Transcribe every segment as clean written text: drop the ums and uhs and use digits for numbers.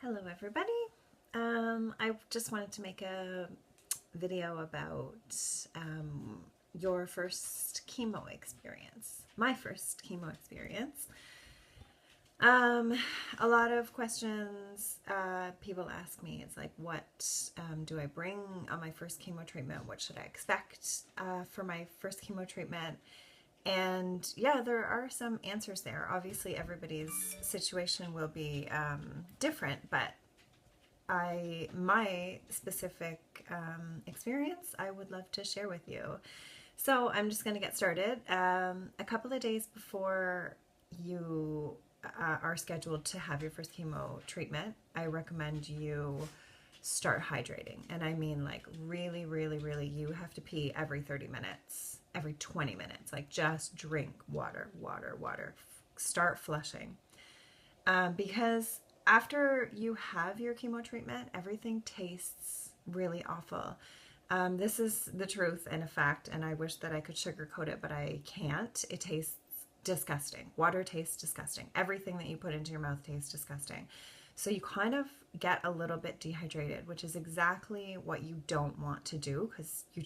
Hello everybody. I just wanted to make a video about your first chemo experience. My first chemo experience. Um, a lot of questions people ask me. It's like, what do I bring on my first chemo treatment? What should I expect for my first chemo treatment? And yeah, there are some answers there. Obviously, everybody's situation will be different, but my specific experience I would love to share with you. So I'm just going to get started. A couple of days before you are scheduled to have your first chemo treatment, I recommend you start hydrating. And I mean, like, really, really, really, you have to pee every 30 minutes, every 20 minutes. Like, just drink water, water, water. Start flushing. Because after you have your chemo treatment, everything tastes really awful. This is the truth and a fact, and I wish that I could sugarcoat it, but I can't. It tastes disgusting. Water tastes disgusting. Everything that you put into your mouth tastes disgusting. So you kind of get a little bit dehydrated, which is exactly what you don't want to do, because you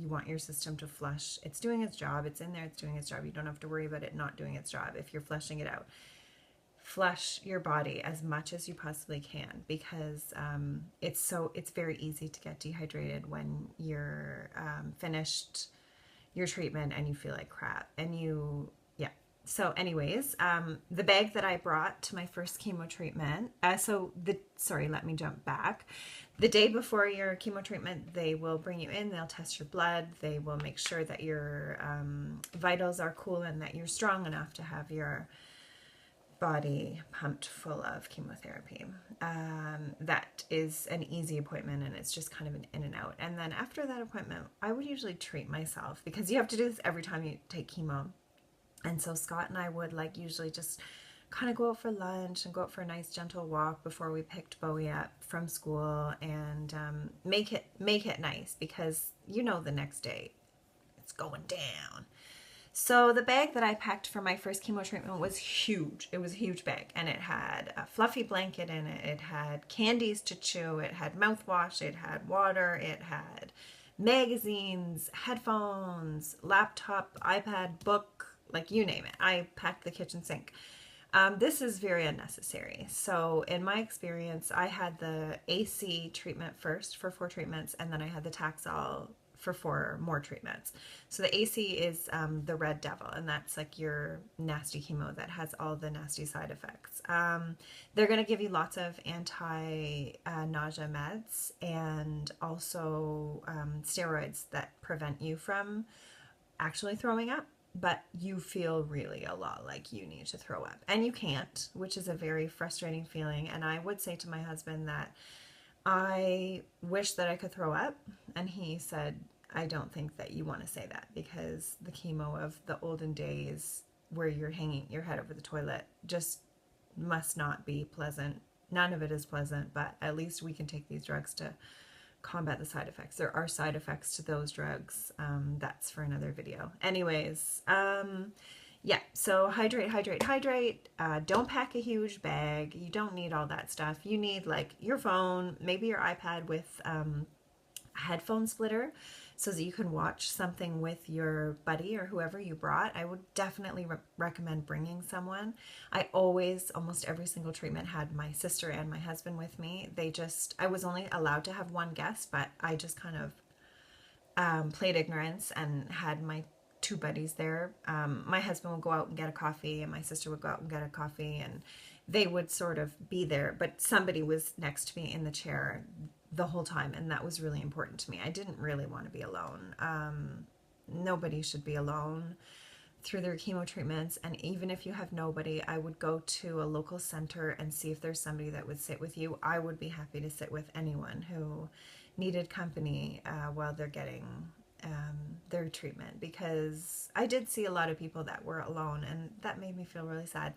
want your system to flush. It's doing its job. It's in there. It's doing its job. You don't have to worry about it not doing its job if you're flushing it out. Flush your body as much as you possibly can, because it's very easy to get dehydrated when you're finished your treatment and you feel like crap. So anyways, the bag that I brought to my first chemo treatment, let me jump back. The day before your chemo treatment, they will bring you in, they'll test your blood, they will make sure that your vitals are cool and that you're strong enough to have your body pumped full of chemotherapy. That is an easy appointment, and it's just kind of an in and out. And then after that appointment, I would usually treat myself, because you have to do this every time you take chemo. And so Scott and I would usually just kind of go out for lunch and go out for a nice gentle walk before we picked Bowie up from school, and make it nice, because the next day it's going down. So the bag that I packed for my first chemo treatment was huge. It was a huge bag, and it had a fluffy blanket in it. It had candies to chew. It had mouthwash. It had water. It had magazines, headphones, laptop, iPad, book, like you name it. I packed the kitchen sink. This is very unnecessary. So in my experience, I had the AC treatment first for 4 treatments, and then I had the Taxol for 4 more treatments. So the AC is the Red Devil, and that's like your nasty chemo that has all the nasty side effects. They're going to give you lots of anti-nausea meds, and also steroids that prevent you from actually throwing up, but you feel really a lot like you need to throw up, and you can't, which is a very frustrating feeling. And I would say to my husband that I wish that I could throw up, and he said, I don't think that you want to say that, because the chemo of the olden days, where you're hanging your head over the toilet, just must not be pleasant. None of it is pleasant, but at least we can take these drugs to combat the side effects. There are side effects to those drugs. That's for another video. Anyways, yeah, so hydrate, hydrate, hydrate. Don't pack a huge bag. You don't need all that stuff. You need your phone, maybe your iPad with a headphone splitter, so that you can watch something with your buddy or whoever you brought. I would definitely recommend bringing someone. I always, almost every single treatment, had my sister and my husband with me. I was only allowed to have one guest, but I just kind of played ignorance and had my 2 buddies there. My husband would go out and get a coffee, and my sister would go out and get a coffee, and they would sort of be there, but somebody was next to me in the chair the whole time, and that was really important to me. I didn't really want to be alone. Nobody should be alone through their chemo treatments, and even if you have nobody, I would go to a local center and see if there's somebody that would sit with you. I would be happy to sit with anyone who needed company while they're getting their treatment, because I did see a lot of people that were alone, and that made me feel really sad.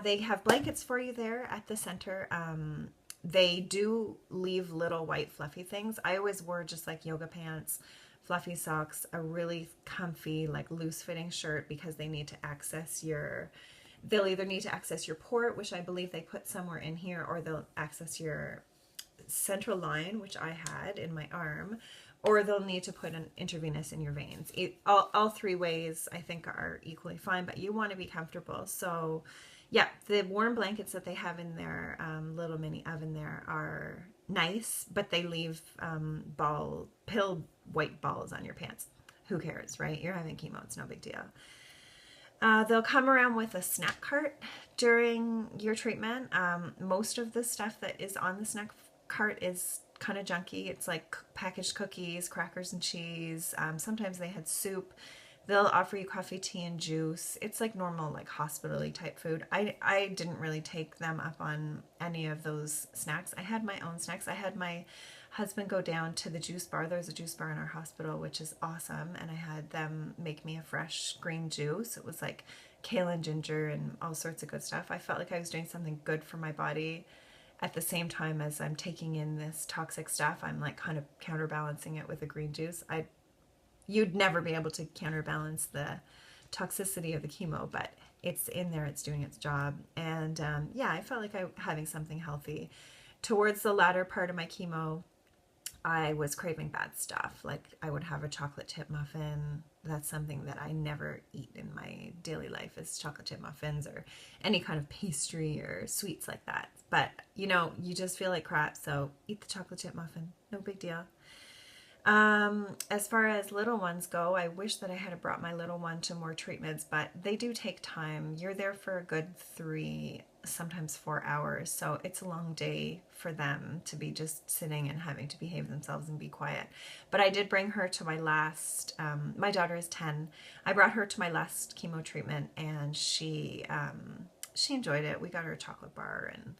They have blankets for you there at the center. They do leave little white fluffy things. I always wore just yoga pants, fluffy socks, a really comfy loose fitting shirt, because they need to access your They'll either need to access your port, which I believe they put somewhere in here, or they'll access your central line, which I had in my arm, or they'll need to put an intravenous in your veins. All three ways I think are equally fine, but you want to be comfortable. So yeah, the warm blankets that they have in their little mini oven there are nice, but they leave pill white balls on your pants. Who cares, right? You're having chemo, it's no big deal. They'll come around with a snack cart during your treatment. Most of the stuff that is on the snack cart is kind of junky. It's like packaged cookies, crackers and cheese. Sometimes they had soup. They'll offer you coffee, tea, and juice. It's like normal, like hospital-y type food. I didn't really take them up on any of those snacks. I had my own snacks. I had my husband go down to the juice bar. There's a juice bar in our hospital, which is awesome. And I had them make me a fresh green juice. It was like kale and ginger and all sorts of good stuff. I felt like I was doing something good for my body. At the same time as I'm taking in this toxic stuff, I'm like kind of counterbalancing it with a green juice. You'd never be able to counterbalance the toxicity of the chemo, but it's in there, it's doing its job. And yeah, I felt like I was having something healthy. Towards the latter part of my chemo, I was craving bad stuff. Like I would have a chocolate chip muffin. That's something that I never eat in my daily life, is chocolate chip muffins or any kind of pastry or sweets like that. But you know, you just feel like crap, so eat the chocolate chip muffin. No big deal. As far as little ones go, I wish that I had brought my little one to more treatments, but they do take time. You're there for a good 3, sometimes 4 hours, so it's a long day for them to be just sitting and having to behave themselves and be quiet. But I did bring her to my last, my daughter is 10. I brought her to my last chemo treatment, and she enjoyed it. We got her a chocolate bar, and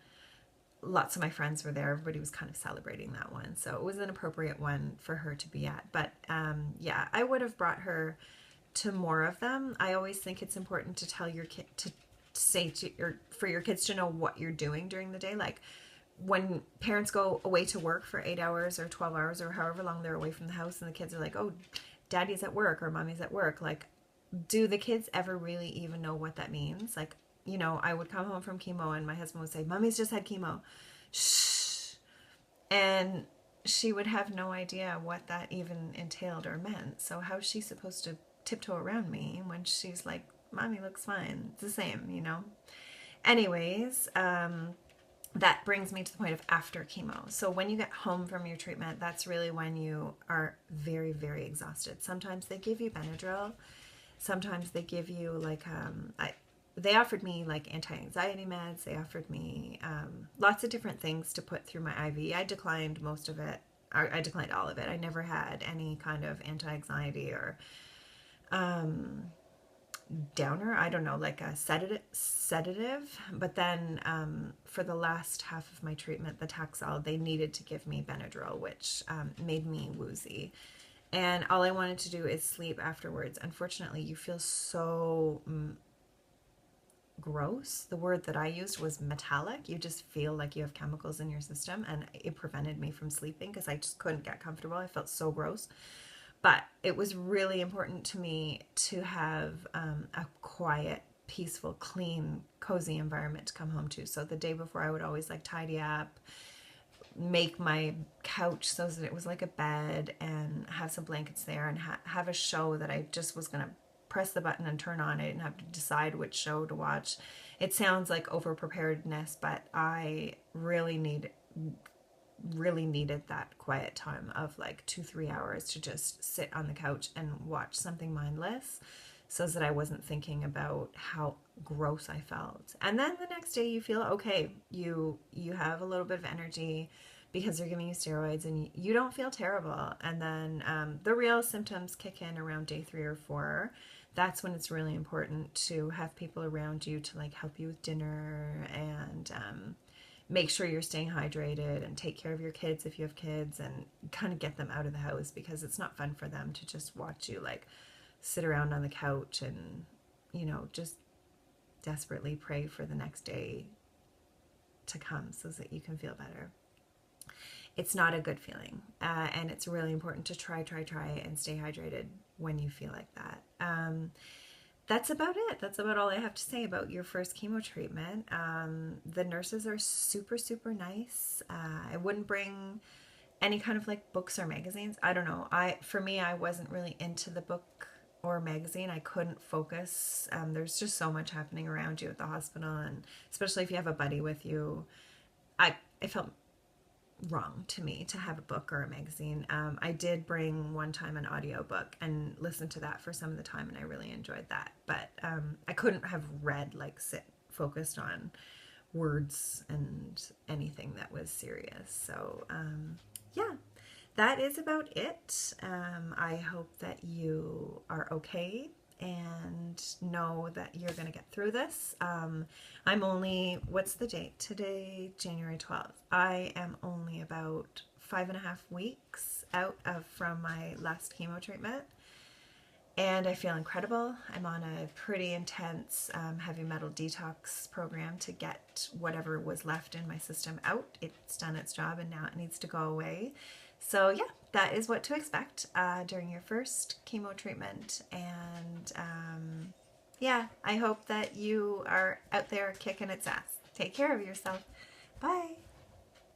lots of my friends were there. Everybody was kind of celebrating that one. So it was an appropriate one for her to be at. But yeah, I would have brought her to more of them. I always think it's important to tell your kid, to say to for your kids to know what you're doing during the day. Like when parents go away to work for 8 hours or 12 hours or however long they're away from the house, and the kids are like, oh, daddy's at work or mommy's at work. Like, do the kids ever really even know what that means? Like, you know, I would come home from chemo and my husband would say, Mommy's just had chemo. Shh. And she would have no idea what that even entailed or meant. So how's she supposed to tiptoe around me when she's like, Mommy looks fine? It's the same, you know? Anyways, that brings me to the point of after chemo. So when you get home from your treatment, that's really when you are very, very exhausted. Sometimes they give you Benadryl. Sometimes they give you like, they offered me like anti-anxiety meds. They offered me lots of different things to put through my IV. I declined most of it. I declined all of it. I never had any kind of anti-anxiety or downer. I don't know, like a sedative. But then for the last half of my treatment, the Taxol, they needed to give me Benadryl, which made me woozy. And all I wanted to do is sleep afterwards. Unfortunately, you feel so gross. The word that I used was metallic. You just feel like you have chemicals in your system, and it prevented me from sleeping because I just couldn't get comfortable. I felt so gross. But it was really important to me to have a quiet, peaceful, clean, cozy environment to come home to. So the day before, I would always like tidy up, make my couch so that it was like a bed, and have some blankets there, and have a show that I just was going to press the button and turn on it and have to decide which show to watch. It sounds like over preparedness, but I really needed that quiet time of like 2-3 hours to just sit on the couch and watch something mindless, so that I wasn't thinking about how gross I felt. And then the next day you feel okay. You have a little bit of energy because they're giving you steroids, and you don't feel terrible. And then the real symptoms kick in around day 3 or 4. That's when it's really important to have people around you to like help you with dinner and make sure you're staying hydrated, and take care of your kids if you have kids, and kind of get them out of the house, because it's not fun for them to just watch you like sit around on the couch and, you know, just desperately pray for the next day to come so that you can feel better. It's not a good feeling, and it's really important to try and stay hydrated when you feel like that. that's about it. That's about all I have to say about your first chemo treatment. The nurses are super, super nice. I wouldn't bring any kind of like books or magazines. I don't know. For me, I wasn't really into the book or magazine. I couldn't focus. There's just so much happening around you at the hospital, and especially if you have a buddy with you, I felt wrong to me to have a book or a magazine. I did bring one time an audiobook and listened to that for some of the time, and I really enjoyed that. But I couldn't have read, like, sit focused on words and anything that was serious. So, yeah, that is about it. I hope that you are okay and know that you're going to get through this. I'm only, what's the date? Today, January 12th. I am only about 5.5 weeks out from my last chemo treatment. And I feel incredible. I'm on a pretty intense heavy metal detox program to get whatever was left in my system out. It's done its job and now it needs to go away. So yeah, that is what to expect during your first chemo treatment. And yeah, I hope that you are out there kicking its ass. Take care of yourself. Bye.